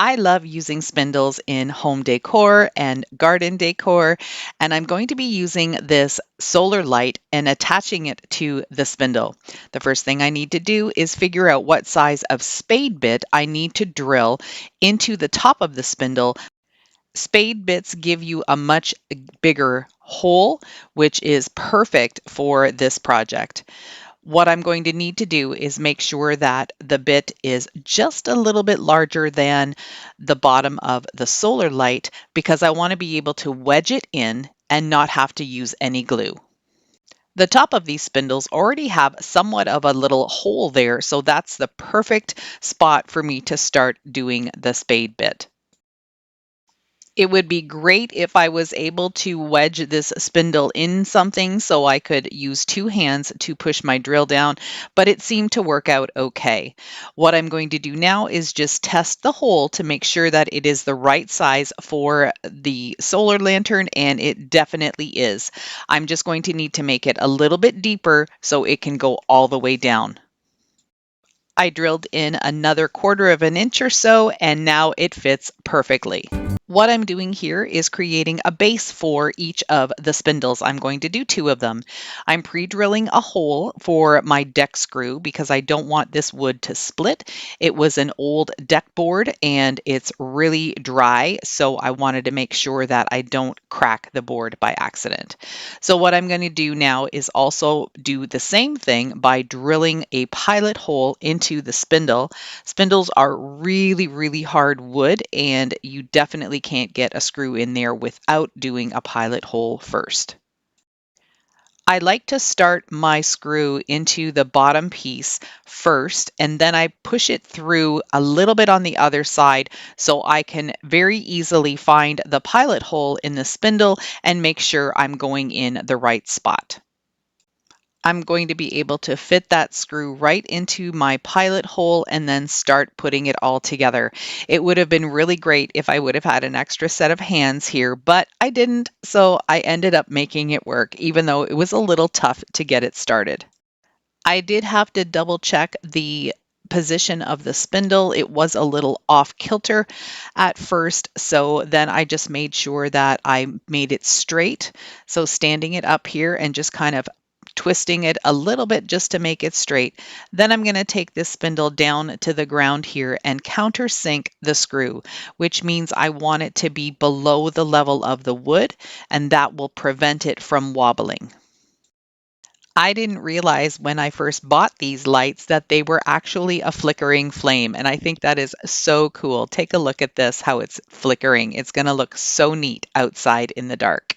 I love using spindles in home decor and garden decor, and I'm going to be using this solar light and attaching it to the spindle. The first thing I need to do is figure out what size of spade bit I need to drill into the top of the spindle. Spade bits give you a much bigger hole, which is perfect for this project. What I'm going to need to do is make sure that the bit is just a little bit larger than the bottom of the solar light because I want to be able to wedge it in and not have to use any glue. The top of these spindles already have somewhat of a little hole there, so that's the perfect spot for me to start doing the spade bit. It would be great if I was able to wedge this spindle in something so I could use two hands to push my drill down, but it seemed to work out okay. What I'm going to do now is just test the hole to make sure that it is the right size for the solar lantern, and it definitely is. I'm just going to need to make it a little bit deeper so it can go all the way down. I drilled in another 1/4 of an inch or so, and now it fits perfectly. What I'm doing here is creating a base for each of the spindles. I'm going to do 2 of them. I'm pre-drilling a hole for my deck screw because I don't want this wood to split. It was an old deck board and it's really dry, so I wanted to make sure that I don't crack the board by accident. So what I'm going to do now is also do the same thing by drilling a pilot hole into the spindle. Spindles are really, really hard wood, and you definitely can't get a screw in there without doing a pilot hole first. I like to start my screw into the bottom piece first, and then I push it through a little bit on the other side so I can very easily find the pilot hole in the spindle and make sure I'm going in the right spot. I'm going to be able to fit that screw right into my pilot hole and then start putting it all together. It would have been really great if I would have had an extra set of hands here, but I didn't, so I ended up making it work, even though it was a little tough to get it started. I did have to double check the position of the spindle. It was a little off kilter at first, so then I just made sure that I made it straight. So standing it up here and just kind of twisting it a little bit just to make it straight. Then I'm going to take this spindle down to the ground here and countersink the screw, which means I want it to be below the level of the wood, and that will prevent it from wobbling. I didn't realize when I first bought these lights that they were actually a flickering flame, and I think that is so cool. Take a look at this, how it's flickering. It's going to look so neat outside in the dark.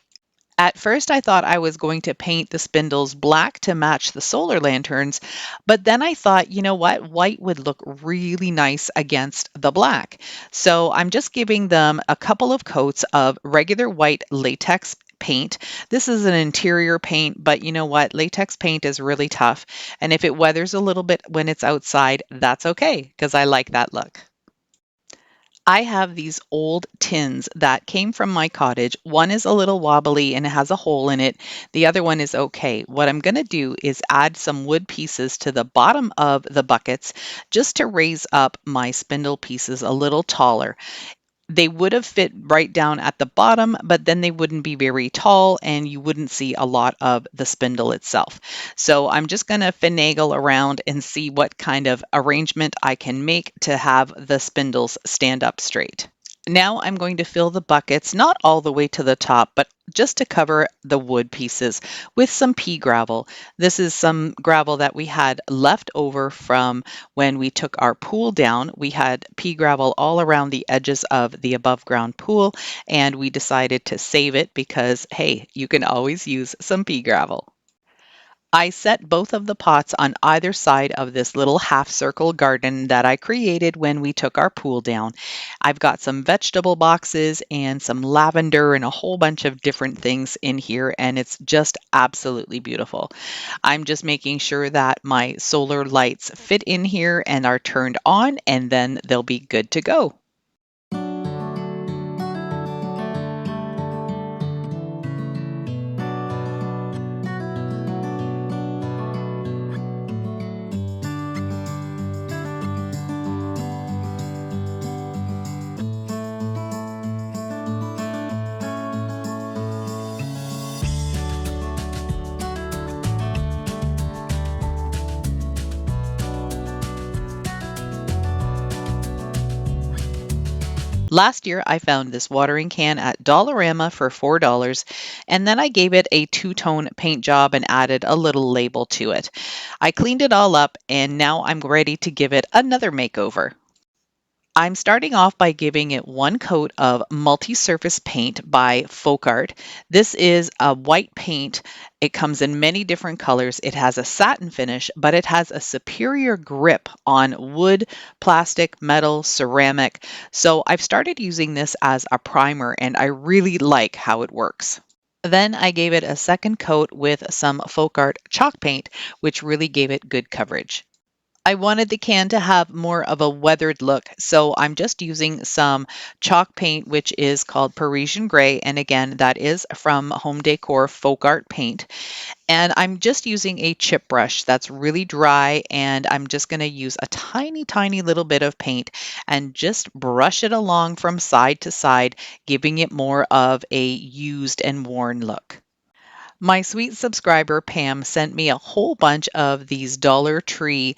At first, I thought I was going to paint the spindles black to match the solar lanterns, but then I thought, you know what, white would look really nice against the black. So I'm just giving them a couple of coats of regular white latex paint. This is an interior paint, but you know what, latex paint is really tough. And if it weathers a little bit when it's outside, that's okay, because I like that look. I have these old tins that came from my cottage. One is a little wobbly and it has a hole in it. The other one is okay. What I'm going to do is add some wood pieces to the bottom of the buckets just to raise up my spindle pieces a little taller. They would have fit right down at the bottom, but then they wouldn't be very tall and you wouldn't see a lot of the spindle itself. So I'm just going to finagle around and see what kind of arrangement I can make to have the spindles stand up straight. Now I'm going to fill the buckets, not all the way to the top, but just to cover the wood pieces with some pea gravel. This is some gravel that we had left over from when we took our pool down. We had pea gravel all around the edges of the above ground pool, and we decided to save it because, hey, you can always use some pea gravel. I set both of the pots on either side of this little half circle garden that I created when we took our pool down. I've got some vegetable boxes and some lavender and a whole bunch of different things in here, and it's just absolutely beautiful. I'm just making sure that my solar lights fit in here and are turned on, and then they'll be good to go. Last year, I found this watering can at Dollarama for $4, and then I gave it a two-tone paint job and added a little label to it. I cleaned it all up, and now I'm ready to give it another makeover. I'm starting off by giving it one coat of Multisurface paint by Folk Art. This is a white paint. It comes in many different colors. It has a satin finish, but it has a superior grip on wood, plastic, metal, ceramic. So I've started using this as a primer, and I really like how it works. Then I gave it a second coat with some Folk Art chalk paint, which really gave it good coverage. I wanted the can to have more of a weathered look, so I'm just using some chalk paint, which is called Parisian Gray, and again, that is from Home Decor Folk Art Paint. And I'm just using a chip brush that's really dry, and I'm just going to use a tiny, tiny little bit of paint and just brush it along from side to side, giving it more of a used and worn look. My sweet subscriber Pam sent me a whole bunch of these Dollar Tree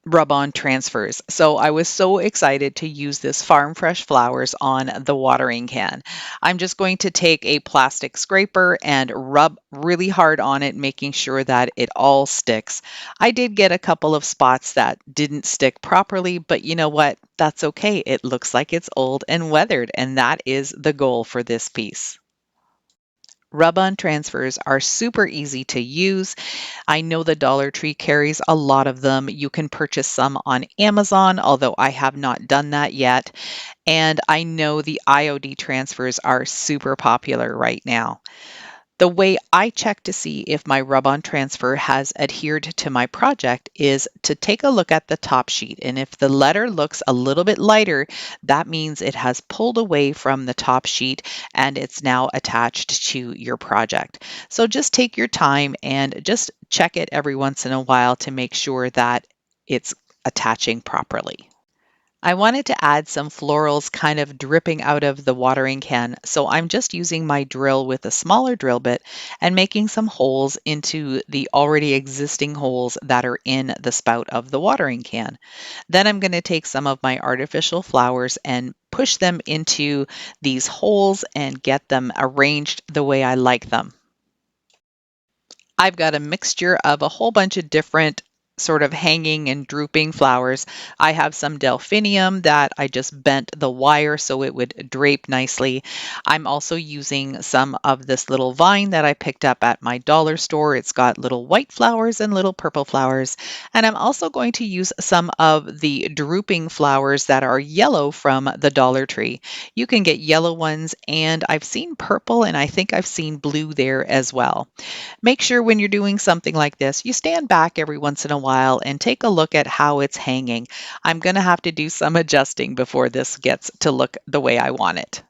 rub-on transfers. So I was so excited to use this Farm Fresh flowers on the watering can. I'm just going to take a plastic scraper and rub really hard on it, making sure that it all sticks. I did get a couple of spots that didn't stick properly, but you know what? That's okay. It looks like it's old and weathered, and that is the goal for this piece. Rub-on transfers are super easy to use. I know the Dollar Tree carries a lot of them. You can purchase some on Amazon, although I have not done that yet. And I know the IOD transfers are super popular right now. The way I check to see if my rub-on transfer has adhered to my project is to take a look at the top sheet. And if the letter looks a little bit lighter, that means it has pulled away from the top sheet and it's now attached to your project. So just take your time and just check it every once in a while to make sure that it's attaching properly. I wanted to add some florals kind of dripping out of the watering can, so I'm just using my drill with a smaller drill bit and making some holes into the already existing holes that are in the spout of the watering can. Then I'm going to take some of my artificial flowers and push them into these holes and get them arranged the way I like them. I've got a mixture of a whole bunch of different sort of hanging and drooping flowers. I have some delphinium that I just bent the wire so it would drape nicely. I'm also using some of this little vine that I picked up at my dollar store. It's got little white flowers and little purple flowers. And I'm also going to use some of the drooping flowers that are yellow from the Dollar Tree. You can get yellow ones, and I've seen purple and I think I've seen blue there as well. Make sure when you're doing something like this, you stand back every once in a while and take a look at how it's hanging. I'm going to have to do some adjusting before this gets to look the way I want it.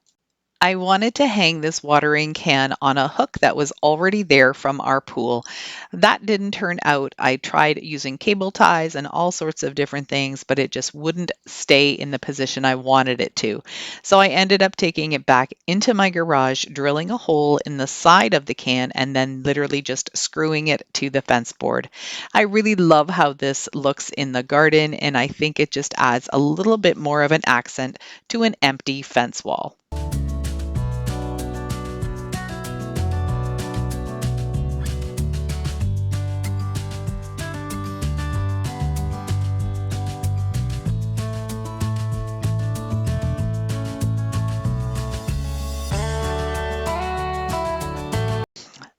I wanted to hang this watering can on a hook that was already there from our pool. That didn't turn out. I tried using cable ties and all sorts of different things, but it just wouldn't stay in the position I wanted it to. So I ended up taking it back into my garage, drilling a hole in the side of the can, and then literally just screwing it to the fence board. I really love how this looks in the garden, and I think it just adds a little bit more of an accent to an empty fence wall.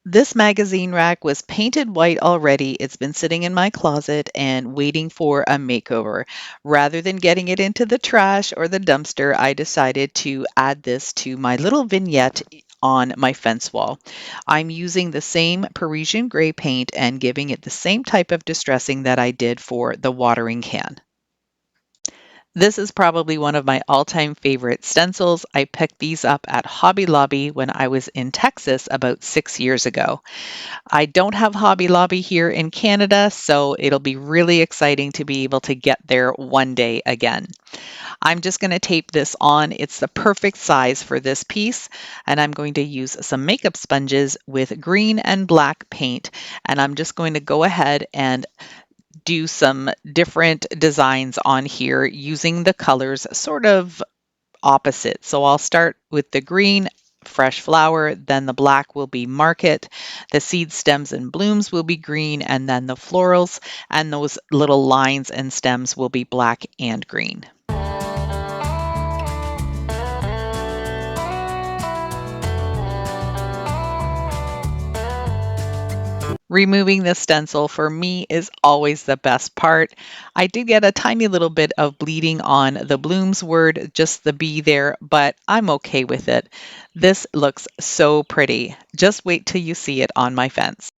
This magazine rack was painted white already. It's been sitting in my closet and waiting for a makeover. Rather than getting it into the trash or the dumpster, I decided to add this to my little vignette on my fence wall. I'm using the same Parisian gray paint and giving it the same type of distressing that I did for the watering can. This is probably one of my all-time favorite stencils. I picked these up at Hobby Lobby when I was in Texas about 6 years ago. I don't have Hobby Lobby here in Canada, so it'll be really exciting to be able to get there one day again. I'm just going to tape this on. It's the perfect size for this piece, and I'm going to use some makeup sponges with green and black paint, and I'm just going to go ahead and do some different designs on here using the colors sort of opposite. So I'll start with the green, fresh flower, then the black will be market, the seed stems and blooms will be green, and then the florals and those little lines and stems will be black and green. Removing the stencil for me is always the best part. I did get a tiny little bit of bleeding on the blooms word, just the B there, but I'm okay with it. This looks so pretty. Just wait till you see it on my fence.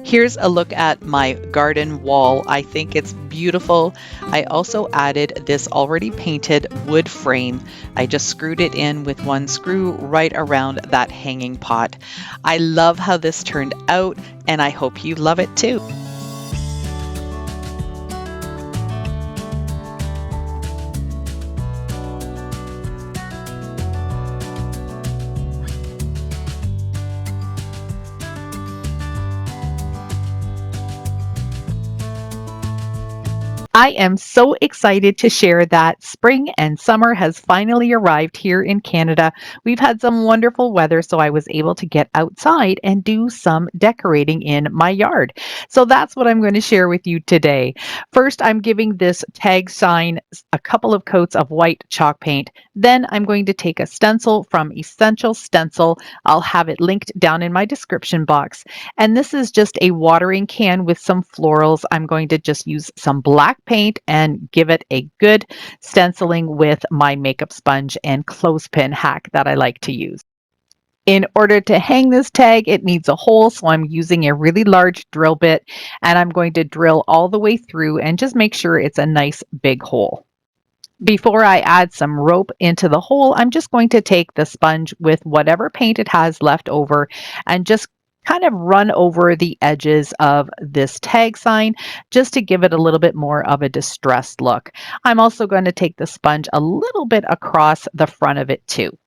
Here's a look at my garden wall. I think it's beautiful. I also added this already painted wood frame. I just screwed it in with one screw right around that hanging pot. I love how this turned out, and I hope you love it too. I am so excited to share that spring and summer has finally arrived here in Canada. We've had some wonderful weather, so I was able to get outside and do some decorating in my yard. So that's what I'm going to share with you today. First, I'm giving this tag sign a couple of coats of white chalk paint. Then I'm going to take a stencil from Essential Stencil. I'll have it linked down in my description box. And this is just a watering can with some florals. I'm going to just use some black paint and give it a good stenciling with my makeup sponge and clothespin hack that I like to use. In order to hang this tag, it needs a hole, so I'm using a really large drill bit, and I'm going to drill all the way through and just make sure it's a nice big hole. Before I add some rope into the hole, I'm just going to take the sponge with whatever paint it has left over and just kind of run over the edges of this tag sign just to give it a little bit more of a distressed look. I'm also going to take the sponge a little bit across the front of it too.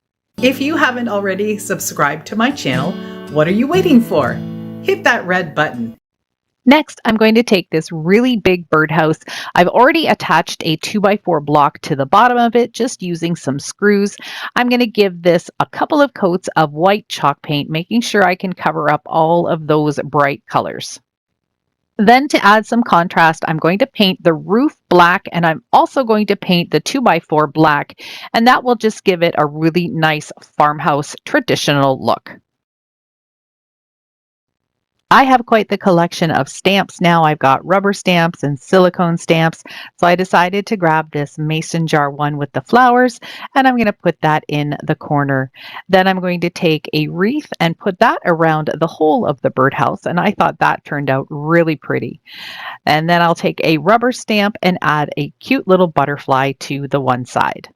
If you haven't already subscribed to my channel, what are you waiting for? Hit that red button. Next, I'm going to take this really big birdhouse. I've already attached a 2x4 block to the bottom of it, just using some screws. I'm going to give this a couple of coats of white chalk paint, making sure I can cover up all of those bright colors. Then to add some contrast, I'm going to paint the roof black, and I'm also going to paint the 2x4 black, and that will just give it a really nice farmhouse traditional look. I have quite the collection of stamps now. I've got rubber stamps and silicone stamps. So I decided to grab this mason jar one with the flowers, and I'm going to put that in the corner. Then I'm going to take a wreath and put that around the whole of the birdhouse, and I thought that turned out really pretty. And then I'll take a rubber stamp and add a cute little butterfly to the one side.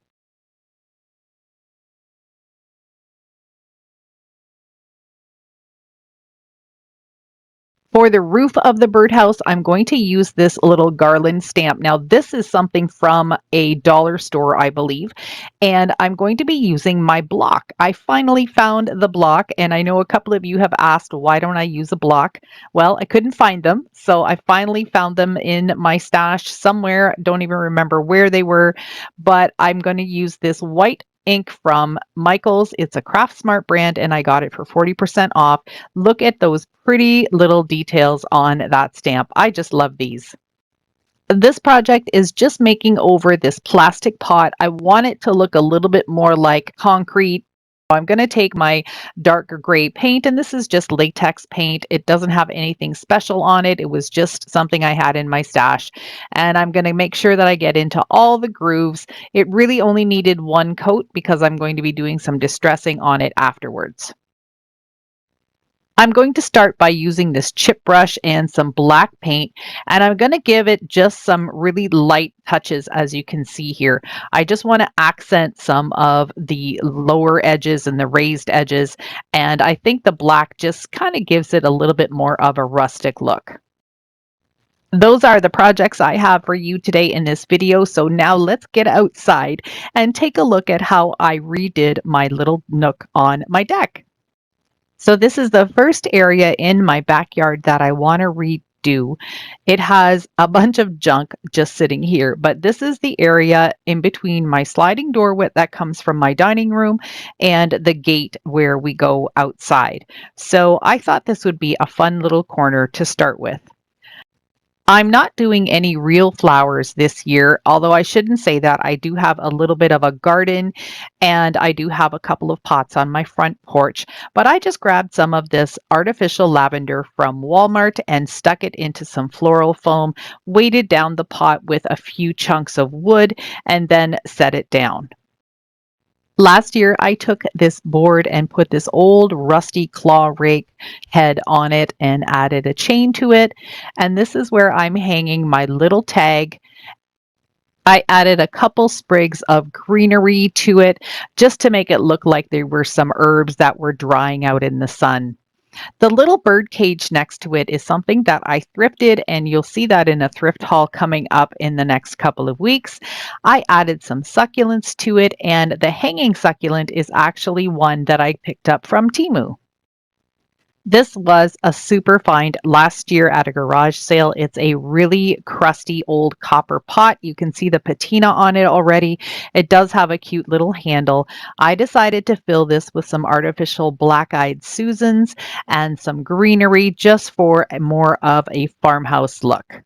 For the roof of the birdhouse, I'm going to use this little garland stamp. Now, this is something from a dollar store, I believe, and I'm going to be using my block. I finally found the block, and I know a couple of you have asked, why don't I use a block? Well, I couldn't find them, so I finally found them in my stash somewhere. Don't even remember where they were, but I'm going to use this white ink from Michaels. It's a Craft Smart brand, and I got it for 40% off. Look at those pretty little details on that stamp. I just love these. This project is just making over this plastic pot. I want it to look a little bit more like concrete. I'm going to take my darker gray paint, and this is just latex paint. It doesn't have anything special on it. It was just something I had in my stash, and I'm going to make sure that I get into all the grooves. It really only needed one coat because I'm going to be doing some distressing on it afterwards. I'm going to start by using this chip brush and some black paint, and I'm going to give it just some really light touches, as you can see here. I just want to accent some of the lower edges and the raised edges, and I think the black just kind of gives it a little bit more of a rustic look. Those are the projects I have for you today in this video. So now let's get outside and take a look at how I redid my little nook on my deck. So this is the first area in my backyard that I want to redo. It has a bunch of junk just sitting here, but this is the area in between my sliding door that comes from my dining room and the gate where we go outside. So I thought this would be a fun little corner to start with. I'm not doing any real flowers this year, although I shouldn't say that. I do have a little bit of a garden and I do have a couple of pots on my front porch, but I just grabbed some of this artificial lavender from Walmart and stuck it into some floral foam, weighted down the pot with a few chunks of wood, and then set it down. Last year, I took this board and put this old rusty claw rake head on it and added a chain to it. And this is where I'm hanging my little tag. I added a couple sprigs of greenery to it just to make it look like there were some herbs that were drying out in the sun. The little bird cage next to it is something that I thrifted, and you'll see that in a thrift haul coming up in the next couple of weeks. I added some succulents to it, and the hanging succulent is actually one that I picked up from Temu. This was a super find last year at a garage sale. It's a really crusty old copper pot. You can see the patina on it already. It does have a cute little handle. I decided to fill this with some artificial black-eyed Susans and some greenery just for more of a farmhouse look.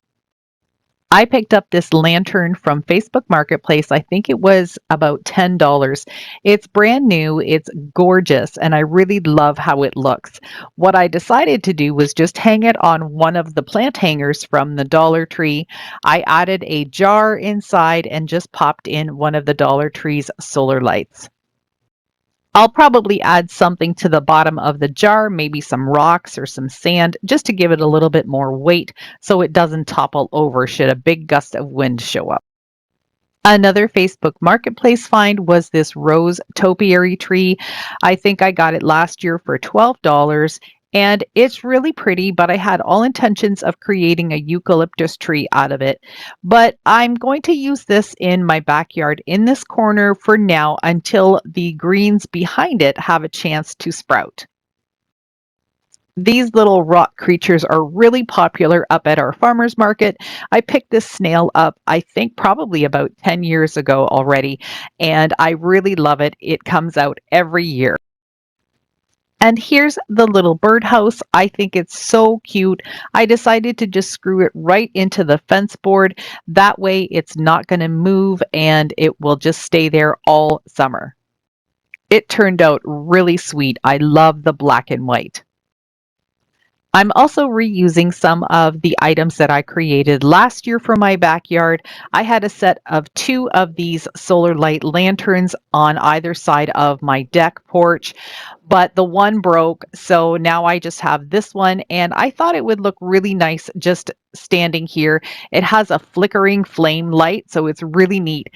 I picked up this lantern from Facebook Marketplace. I think it was about $10. It's brand new, it's gorgeous, and I really love how it looks. What I decided to do was just hang it on one of the plant hangers from the Dollar Tree. I added a jar inside and just popped in one of the Dollar Tree's solar lights. I'll probably add something to the bottom of the jar, maybe some rocks or some sand, just to give it a little bit more weight so it doesn't topple over should a big gust of wind show up. Another Facebook Marketplace find was this rose topiary tree. I think I got it last year for $12. And it's really pretty, but I had all intentions of creating a eucalyptus tree out of it. But I'm going to use this in my backyard in this corner for now until the greens behind it have a chance to sprout. These little rock creatures are really popular up at our farmer's market. I picked this snail up, I think probably about 10 years ago already, and I really love it. It comes out every year. And here's the little birdhouse. I think it's so cute. I decided to just screw it right into the fence board. That way it's not going to move and it will just stay there all summer. It turned out really sweet. I love the black and white. I'm also reusing some of the items that I created last year for my backyard. I had a set of 2 of these solar light lanterns on either side of my deck porch, but the one broke, so now I just have this one, and I thought it would look really nice just standing here. It has a flickering flame light, so it's really neat.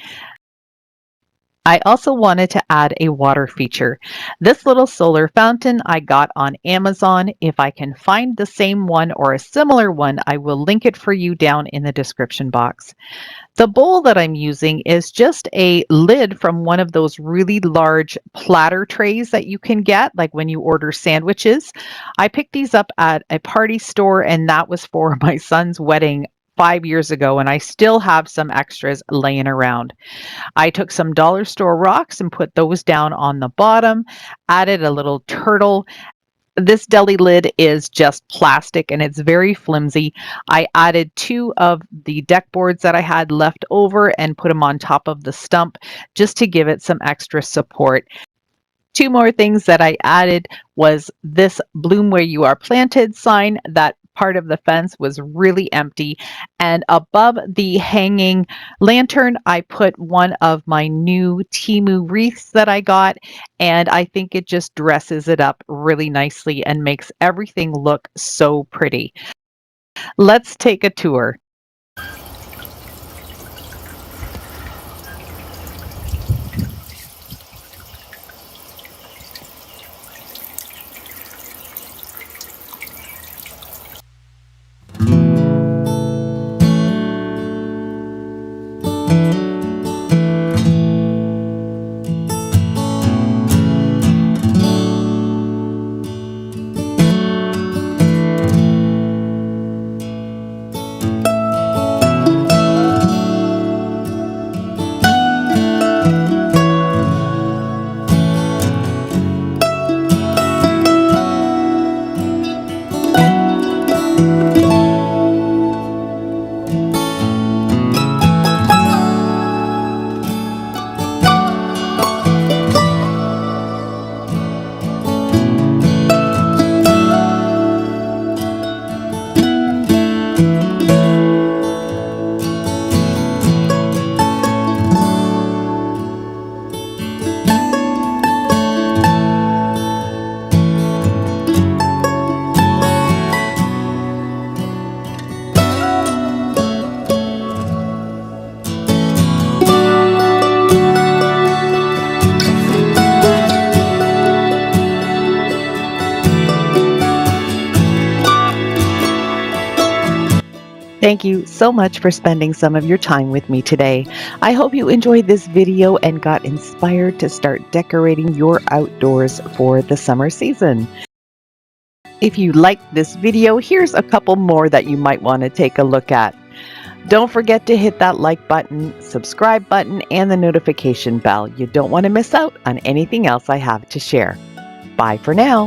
I also wanted to add a water feature. This little solar fountain I got on Amazon. If I can find the same one or a similar one, I will link it for you down in the description box. The bowl that I'm using is just a lid from one of those really large platter trays that you can get, like when you order sandwiches. I picked these up at a party store, and that was for my son's wedding 5 years ago, and I still have some extras laying around. I took some dollar store rocks and put those down on the bottom, added a little turtle. This deli lid is just plastic and it's very flimsy. I added 2 of the deck boards that I had left over and put them on top of the stump just to give it some extra support. 2 more things that I added was this "Bloom Where You Are Planted" sign. That part of the fence was really empty. And above the hanging lantern, I put one of my new Temu wreaths that I got, and I think it just dresses it up really nicely and makes everything look so pretty. Let's take a tour. Thank you so much for spending some of your time with me today. I hope you enjoyed this video and got inspired to start decorating your outdoors for the summer season. If you liked this video, here's a couple more that you might want to take a look at. Don't forget to hit that like button, subscribe button, and the notification bell. You don't want to miss out on anything else I have to share. Bye for now.